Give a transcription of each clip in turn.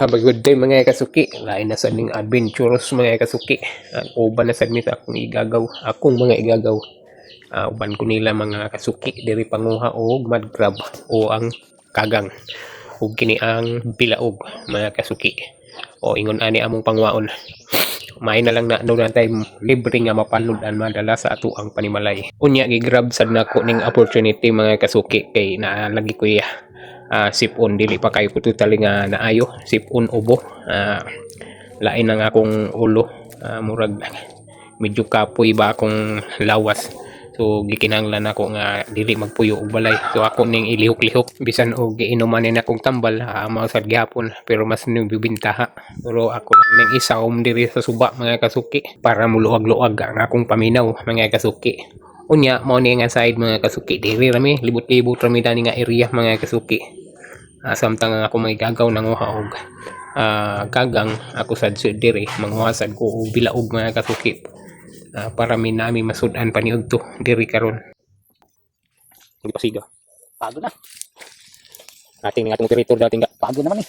Have a good day mga kasuki. Lain na sa ning adventurous mga kasuki. Uban na sa mi sa akong igagaw. Akong mga igagaw. Uban ko nila mga kasuki. Diri panguha o mud crab o ang kagang. O kini ang bilaog mga kasuki. O ingon ani among pangwaon. May na lang na no time libre nga mapanudan madala sa ato ang panimalay. Unya gigrab sad nako ning opportunity mga kasuki kay naalagi ko sipon dili pa kayo totally nga naayo sipon ubo lain ang akong ulo murag medyo kapoy ba akong lawas so gikinahanglan ako nga dili magpuyo og balay so ako ning ilihok-lihok bisan og giinuman ni akong tambal mao sad gihapon pero mas ning bibintaha pero ako lang ning isaom diri sa suba mga kasuki para muluwag-luwag ang akong paminaw mga kasuki. Unya mao ni nga side mga kasuki diri rami libot-libot rami dani nga area mga kasuki. Samtang ako magagaw nanguha og kagang ako sad diri manguha sad ko og bilaog mga kasuki para minami masud-an paniud to diri karon. Hindi pasiga. Pagod na. Ating nga atong territory dating Pagod naman eh.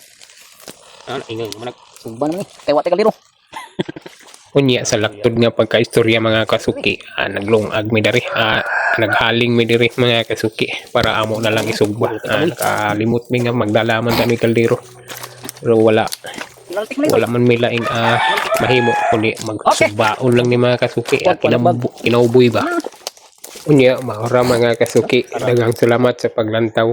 ingay manag Sumba naman eh. Kaya wate kaliro. unya sa laktod nga pagkaistorya mga kasuki naglungag mi diri naghaling mi diri mga kasuki para amo na lang isugba kalimot mi nga magdalaman kami kaldero pero wala man may laing mahimo kundi magsugbaon lang ni mga kasuki kinauboy ba unya maura mga kasuki daghang salamat sa paglantaw.